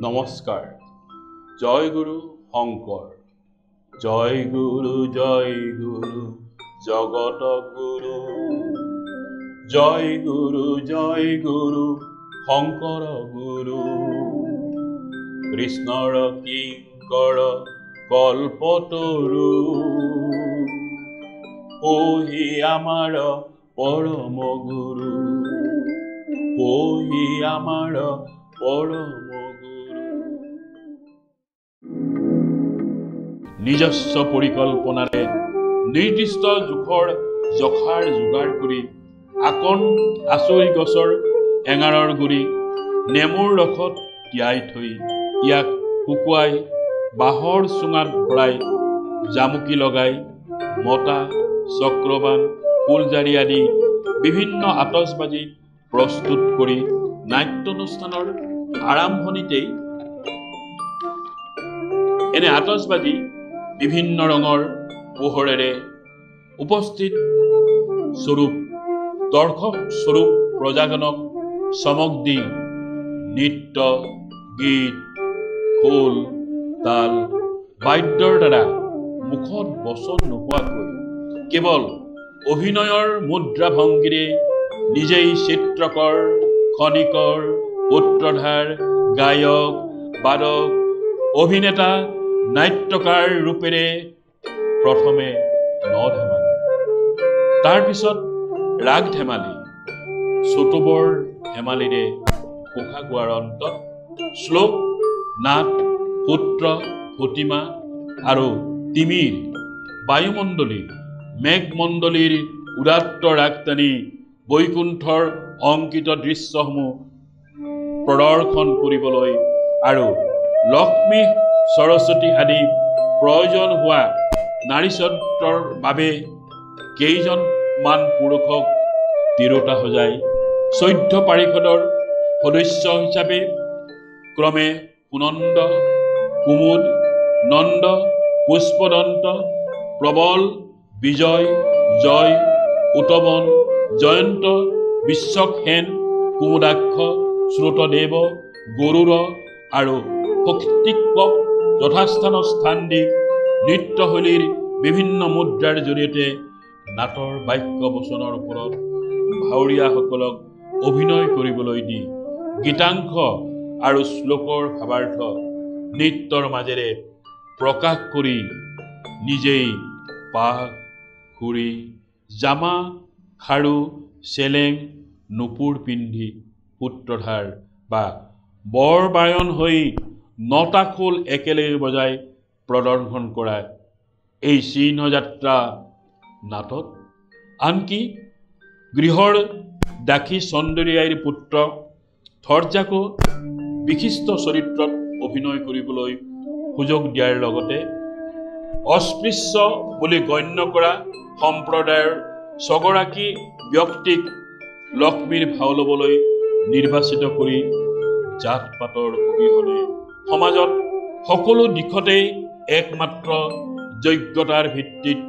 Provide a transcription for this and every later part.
নমস্কাৰ। জয় গুৰু শংকৰ। জয় গুৰু জগত গুৰু। জয় গুৰু শংকৰ গুৰু। কৃষ্ণৰ কিংকৰ কল্পতৰু। ওহি আমাৰ পৰম গুৰু। ওহি আমাৰ পৰম নিজস্ব পৰিকল্পনাৰে নিৰ্দিষ্ট জোখৰ জখাৰ যোগাৰ কৰি আকন আচৰি গছৰ এঙাৰৰ গুৰি নেমুৰ ৰসত তিয়াই থৈ ইয়াক শুকুৱাই বাঁহৰ চুঙাত ভৰাই জামুকি লগাই মতা চক্ৰবান ফুলজাৰি আদি বিভিন্ন আতচবাজি প্ৰস্তুত কৰি নাট্যানুষ্ঠানৰ আৰম্ভণিতেই এনে আতচবাজি বিভিন্ন ৰঙৰ পোহৰেৰে উপস্থিত স্বৰূপ দৰ্শক স্বৰূপ প্ৰজাজনক চমক দি নৃত্য গীত খোল তাল বাদ্যৰ দ্বাৰা মুখত বচন নোহোৱাকৈ কেৱল অভিনয়ৰ মুদ্ৰা ভংগীৰে নিজেই চিত্ৰকৰ খনিকৰ সূত্ৰধাৰ গায়ক বাদক অভিনেতা নাট্যকাৰ ৰূপেৰে প্ৰথমে ধেমালি তাৰ পিছত ৰাগ ধেমালি চতুবৰ ধেমালিৰে ঘোষা গোৱাৰ অন্তত শ্লোক নাট সূত্ৰ ভটিমা আৰু তিমিৰ বায়ুমণ্ডলী মেঘমণ্ডলীৰ উদাত্ত ৰাগ টানি বৈকুণ্ঠৰ অংকিত দৃশ্যসমূহ প্ৰদৰ্শন কৰিবলৈ আৰু লক্ষ্মী সৰস্বতী আদি প্ৰয়োজন হোৱা নাৰী চৰিত্ৰৰ বাবে কেইজনমান পুৰুষক তিৰোতা সজাই 14 পাৰিষদৰ সদস্য হিচাপে ক্ৰমে সুনন্দ কুমুদ নন্দ পুষ্পদন্ত প্ৰবল বিজয় জয় উতবন জয়ন্ত বিশ্বকসেন কুমুদাক্ষ শ্ৰুতদেৱ গৰুড় আৰু শক্তিকক যথাস্থানত স্থান দি নৃত্যশৈলীৰ বিভিন্ন মুদ্ৰাৰ জৰিয়তে নাটৰ বাক্য বচনৰ ওপৰত ভাৱৰীয়াসকলক অভিনয় কৰিবলৈ দি গীতাংশ আৰু শ্লোকৰ ভাৱাৰ্থ নৃত্যৰ মাজেৰে প্ৰকাশ কৰি নিজেই পাগ ঘূৰি জামা খাৰু চেলেং নুপুৰ পিন্ধি সূত্ৰধাৰ বা বৰবায়ন হৈ নটা খোল একেলগে বজাই প্ৰদৰ্শন কৰা এই চিহ্নযাত্ৰা নাটত আনকি গৃহৰ দাসী চন্দৰীয়াইৰ পুত্ৰ থৰজাকো বিশিষ্ট চৰিত্ৰত অভিনয় কৰিবলৈ সুযোগ দিয়াৰ লগতে অস্পৃশ্য বুলি গণ্য কৰা সম্প্ৰদায়ৰ 6গৰাকী ব্যক্তিক লক্ষ্মীৰ ভাও ল'বলৈ নিৰ্বাচিত কৰি জাত পাতৰ অবিহনে সমাজত সকলো দিশতেই একমাত্ৰ যোগ্যতাৰ ভিত্তিত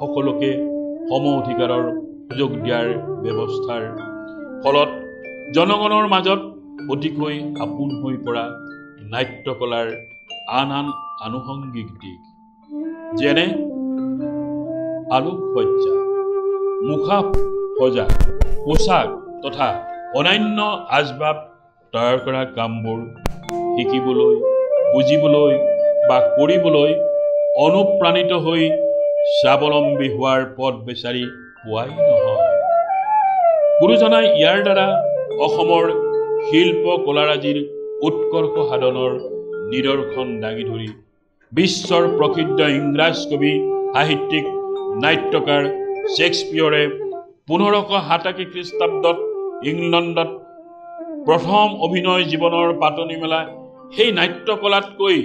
সকলোকে সম অধিকাৰৰ সুযোগ দিয়াৰ ব্যৱস্থাৰ ফলত জনগণৰ মাজত অতিকৈ আপোন হৈ পৰা নাট্যকলাৰ আন আনুষংগিক দিশ যেনে আলোকসজ্জা মুখা সজা পোচাক তথা অন্যান্য আচবাব তৈয়াৰ কৰা কামবোৰ শিকিবলৈ বুজিবলৈ বা কৰিবলৈ অনুপ্ৰাণিত হৈ স্বাৱলম্বী হোৱাৰ পথ বিচাৰি পোৱাই নহয়। গুৰুজনাই ইয়াৰ দ্বাৰা অসমৰ শিল্প কলাৰাজিৰ উৎকৰ্ষ সাধনৰ নিদৰ্শন দাঙি ধৰি বিশ্বৰ প্ৰসিদ্ধ ইংৰাজ কবি সাহিত্যিক নাট্যকাৰ শ্বেক্সপিয়ৰে 1587 খ্ৰীষ্টাব্দত ইংলণ্ডত প্ৰথম অভিনয় জীৱনৰ পাতনি মেলা সেই নাট্যকলাতকৈ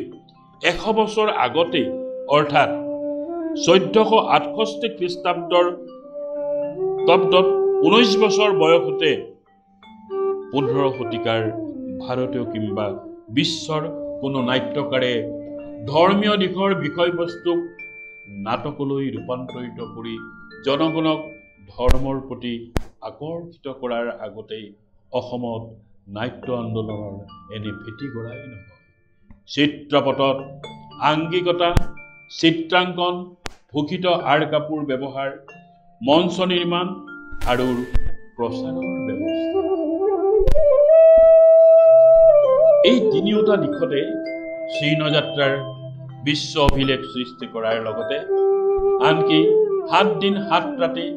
100 বছৰ আগতে অৰ্থাৎ 1468 খ্ৰীষ্টাব্দৰ 19 বছৰ বয়সতে 15 শতিকাৰ ভাৰতীয় কিংবা বিশ্বৰ কোনো নাট্যকাৰে ধৰ্মীয় দিশৰ বিষয়বস্তুক নাটকলৈ ৰূপান্তৰিত কৰি জনগণক ধৰ্মৰ প্ৰতি আকৰ্ষিত কৰাৰ আগতেই অসমত নাট্য আন্দোলনৰ এনে ভেটি গঢ়াই নহয়। চিত্ৰপটত আংগিকতা, চিত্ৰাংকন, ভূষিত আৰ কাপোৰ ব্যৱহাৰ, মঞ্চ নিৰ্মাণ আৰু প্ৰচাৰৰ ব্যৱস্থা। এই তিনিওটা দিশতে চিহ্নযাত্ৰাৰ বিশ্ব অভিলেখ সৃষ্টি কৰাৰ লগতে আনকি 7 দিন 7 ৰাতি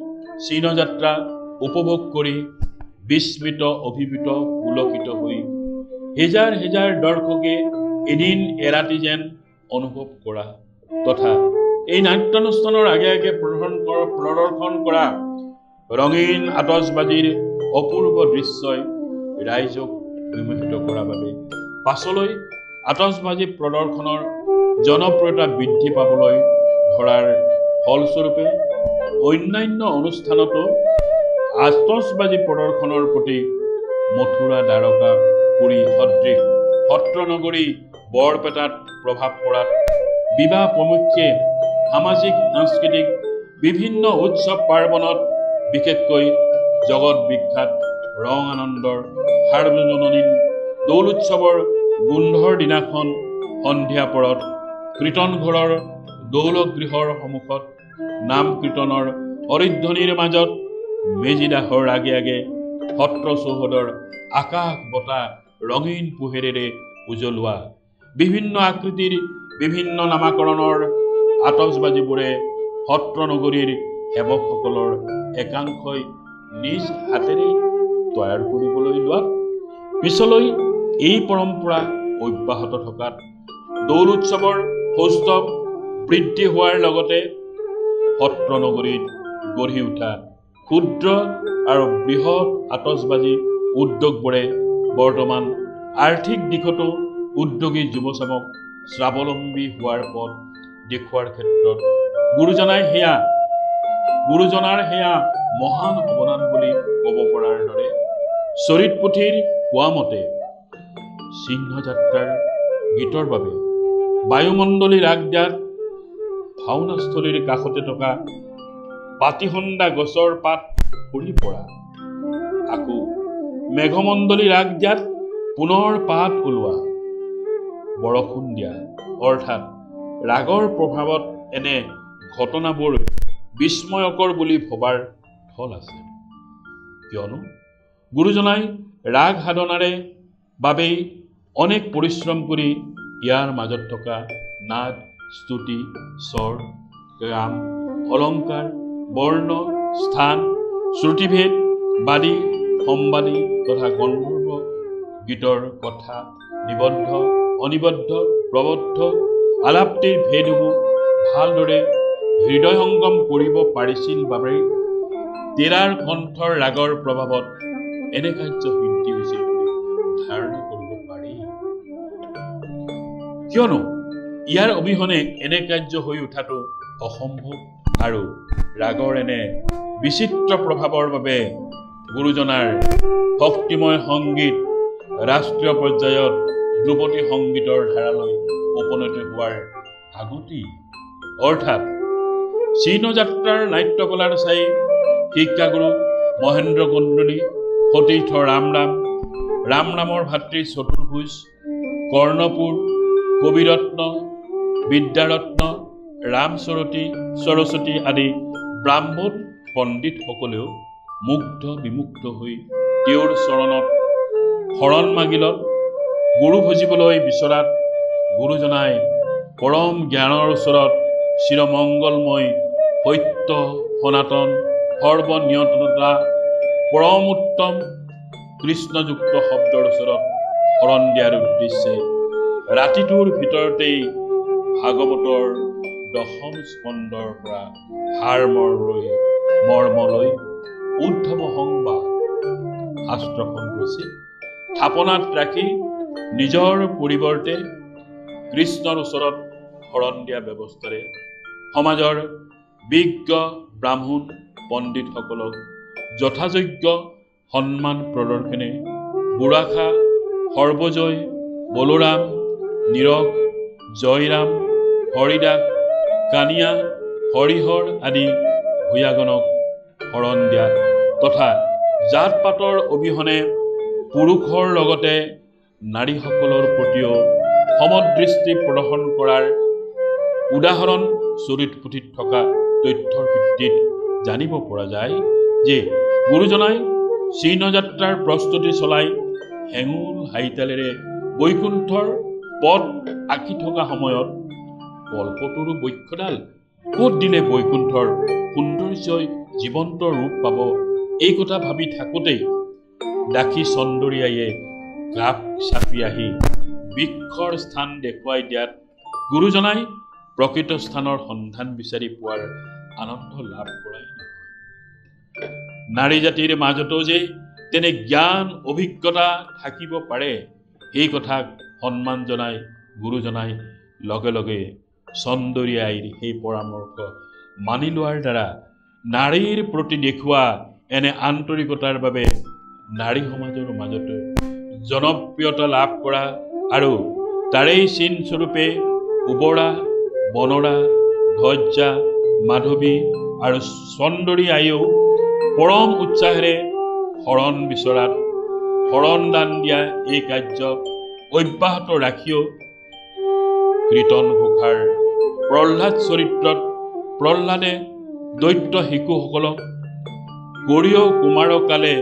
চিহ্নযাত্ৰা উপভোগ কৰি বিস্মিত, অভিভূত, পুলকিত হৈ হেজাৰ হেজাৰ দৰ্শকে এদিন এৰাতি যেন অনুভৱ কৰা তথা এই নাট্যানুষ্ঠানৰ আগে আগে প্ৰদৰ্শন কৰা ৰঙীন আতচবাজীৰ অপূৰ্ব দৃশ্যই ৰাইজক বিমোহিত কৰাৰ বাবে পাছলৈ আতচবাজী প্ৰদৰ্শনৰ জনপ্ৰিয়তা বৃদ্ধি পাবলৈ ধৰাৰ ফলস্বৰূপে অন্যান্য অনুষ্ঠানতো আতচবাজী প্ৰদৰ্শনৰ প্ৰতি মথুৰা, দ্বাৰকা, পুৰী সদৃশ সত্ৰনগৰী বৰপেটাত প্ৰভাৱ পৰাত বিবাহ প্ৰমুখ্যে সামাজিক সাংস্কৃতিক বিভিন্ন উৎসৱ পাৰ্বণত বিশেষকৈ জগত বিখ্যাত ৰং আনন্দৰ সাৰ্বজনীন দৌল উৎসৱৰ গোন্ধৰ দিনাখন সন্ধিয়া পৰত কীৰ্তন ঘৰৰ দৌলগৃহৰ সন্মুখত নাম কীৰ্তনৰ হৰিধ্বনিৰ মাজত মেজিদাহৰ আগে আগে সত্ৰ চৌহদৰ আকাশ বতাহ ৰঙীন পোহেৰেৰে উজ্বলোৱা বিভিন্ন আকৃতিৰ বিভিন্ন নামাকৰণৰ আতচবাজীবোৰে সত্ৰ নগৰীৰ সেৱকসকলৰ একাংশই নিজ হাতেৰে তৈয়াৰ কৰিবলৈ লোৱাত পিছলৈ এই পৰম্পৰা অব্যাহত থকাত দৌল উৎসৱৰ সৌষ্ঠৱ বৃদ্ধি হোৱাৰ লগতে সত্ৰ নগৰীত গঢ়ি উঠা ক্ষুদ্ৰ আৰু বৃহৎ আতচবাজী উদ্যোগবোৰে বৰ্তমান আৰ্থিক দিশতো উদ্যোগী যুৱচামক স্বাৱলম্বী হোৱাৰ পথ দেখুৱাৰ ক্ষেত্ৰত গুৰুজনাৰ সেয়া মহান অৱদান বুলি ক'ব পৰাৰ দৰে চৰিত পুথিৰ কোৱা মতে চিহ্নযাত্ৰাৰ গীতৰ বাবে বায়ুমণ্ডলী ৰাগজাত ভাওনাস্থলীৰ কাষতে থকা পাতিহন্দা গছৰ পাত সৰি পৰা, আকৌ মেঘমণ্ডলী ৰাগজাত পুনৰ পাত ওলোৱা, বৰষুণ দিয়া অৰ্থাৎ ৰাগৰ প্ৰভাৱত এনে ঘটনাবোৰ বিস্ময়কৰ বুলি ভবাৰ থল আছে। কিয়নো গুৰুজনাই ৰাগ সাধনাৰে বাবেই অনেক পৰিশ্ৰম কৰি ইয়াৰ মাজত থকা নাদ, স্তুতি, স্বৰ, ৰাম, অলংকাৰ, বৰ্ণ, স্থান, শ্ৰুতিভেদ, বাদী, সম্বাদী তথা গন্ধৰ্ব গীতৰ কথা, নিবদ্ধ, অনিবদ্ধ, প্ৰবদ্ধ, আলাপ্তিৰ ভেদসমূহ ভালদৰে হৃদয়ংগম কৰিব পাৰিছিল বাবেই তেৰাৰ কণ্ঠৰ ৰাগৰ প্ৰভাৱত এনে কাৰ্য সিদ্ধি হৈছিল বুলি ধাৰণা কৰিব পাৰি। কিয়নো ইয়াৰ অবিহনে এনে কাৰ্য হৈ উঠাটো অসম্ভৱ আৰু ৰাগৰ এনে বিচিত্ৰ প্ৰভাৱৰ বাবে গুৰুজনাৰ ভক্তিময় সংগীত ৰাষ্ট্ৰীয় পৰ্যায়ত ধ্ৰুপদী সংগীতৰ ধাৰালৈ উপনীত হোৱাৰ আগতেই অৰ্থাৎ চিহ্নযাত্ৰাৰ নাট্যকলাৰ চাই শিক্ষাগুৰু মহেন্দ্ৰ কন্দলী, সতীৰ্থ ৰামৰামৰ ভাতৃ চতুৰ্ভুজ, কৰ্ণপুৰ, কবিৰত্ন, বিদ্যাৰত্ন, সৰস্বতী আদি ব্ৰাহ্মণ পণ্ডিতসকলেও মুগ্ধ বিমুগ্ধ হৈ তেওঁৰ চৰণত শৰণ মাগিলত গুৰু ভজিবলৈ বিচৰাত গুৰুজনাই পৰম জ্ঞানৰ ওচৰত চিৰমংগলময় সত্য সনাতন সৰ্বনিয়ন্ত্ৰণতা পৰম উত্তম কৃষ্ণযুক্ত শব্দৰ ওচৰত শৰণ দিয়াৰ উদ্দেশ্যে ৰাতিটোৰ ভিতৰতেই ভাগৱতৰ দশম স্কন্ধৰ পৰা মৰ্মলৈ উদ্ধৱ সংবাদ শাস্ত্ৰখন ৰচি থাপনাত ৰাখি নিজৰ পৰিৱৰ্তে কৃষ্ণৰ ওচৰত শৰণ দিয়া ব্যৱস্থাৰে সমাজৰ বিজ্ঞ ব্ৰাহ্মণ পণ্ডিতসকলক যথাযোগ্য সন্মান প্ৰদৰ্শনে বুঢ়াখা, সৰ্বজয়, বলোৰাম, নীৰৱ, জয়ৰাম, হৰিদাস, কানিয়া, হৰিহৰ আদি ভূঞাগণক শৰণ দিয়াত তথা জাত পাতৰ অবিহনে পুৰুষৰ লগতে নাৰীসকলৰ প্ৰতিও সমদৃষ্টি প্ৰদৰ্শন কৰাৰ উদাহৰণ চৰিত পুথিত থকা তথ্যৰ ভিত্তিত জানিব পৰা যায় যে গুৰুজনাই চিহ্নযাত্ৰাৰ প্ৰস্তুতি চলাই হেঙুল হাইতালেৰে বৈকুণ্ঠৰ পথ আঁকি থকা সময়ত কল্পতৰু বৃক্ষডাল ক'ত দিলে বৈকুণ্ঠৰ সৌন্দৰ্যই জীৱন্ত ৰূপ পাব, এই কথা ভাবি থাকোঁতেই দাসী চন্দৰীয়াইয়ে গাপ চাপি আহি বৃক্ষৰ স্থান দেখুৱাই দিয়াত গুৰুজনাই প্ৰকৃত স্থানৰ সন্ধান বিচাৰি পোৱাৰ আনন্দ লাভ কৰাই নহয়। নাৰী জাতিৰ মাজতো যে তেনে জ্ঞান অভিজ্ঞতা থাকিব পাৰে, এই কথাক সন্মান জনাই গুৰুজনাই লগে লগে চন্দৰীয়াইৰ সেই পৰামৰ্শ মানি লোৱাৰ দ্বাৰা নাৰীৰ প্ৰতি দেখুওৱা এনে আন্তৰিকতাৰ বাবে নাৰী সমাজৰ মাজতো জনপ্ৰিয়তা লাভ কৰা আৰু তাৰেই চিন স্বৰূপে উবৰা, বনৰা, ধৈৰ্যা, মাধৱী আৰু চন্দৰীয়াইও পৰম উৎসাহেৰে শৰণ বিচৰাত শৰণ দান দিয়া এই কাৰ্য অব্যাহত ৰাখিও কীৰ্তন ঘোষাৰ প্ৰহ্লাদ চৰিত্ৰত প্ৰহ্লাদে দৈত্য শিশুসকলক গৰীয় কুমাৰকালে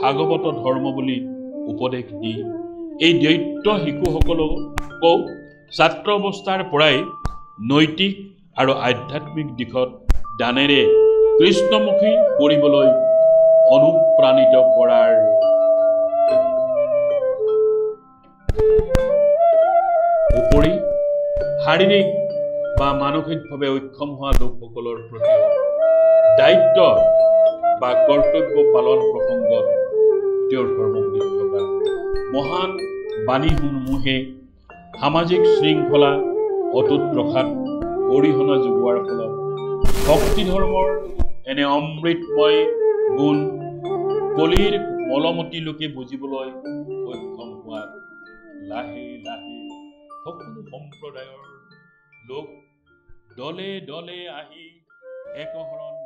ভাগৱত ধৰ্ম বুলি উপদেশ দি এই দৈত্য শিশুসকলকো ছাত্ৰ অৱস্থাৰ পৰাই নৈতিক আৰু আধ্যাত্মিক দিশত দানেৰে কৃষ্ণমুখী কৰিবলৈ অনুপ্ৰাণিত কৰাৰ উপৰি শাৰীৰিক বা মানসিকভাৱে অক্ষম হোৱা লোকসকলৰ প্ৰতি দায়িত্ব বা কৰ্তব্য পালন প্ৰসংগত তেওঁৰ ধৰ্মপতিত থকা মহান বাণীসমূহে সামাজিক শৃংখলা অটুট ৰখাত অৰিহণা যোগোৱাৰ ফলত ভক্তি ধৰ্মৰ এনে অমৃতময় গুণ কলিৰ মলমতি লোকে বুজিবলৈ সক্ষম হোৱাত লাহে লাহে সকলো সম্প্ৰদায়ৰ লোক দলে দলে আহি একশৰণ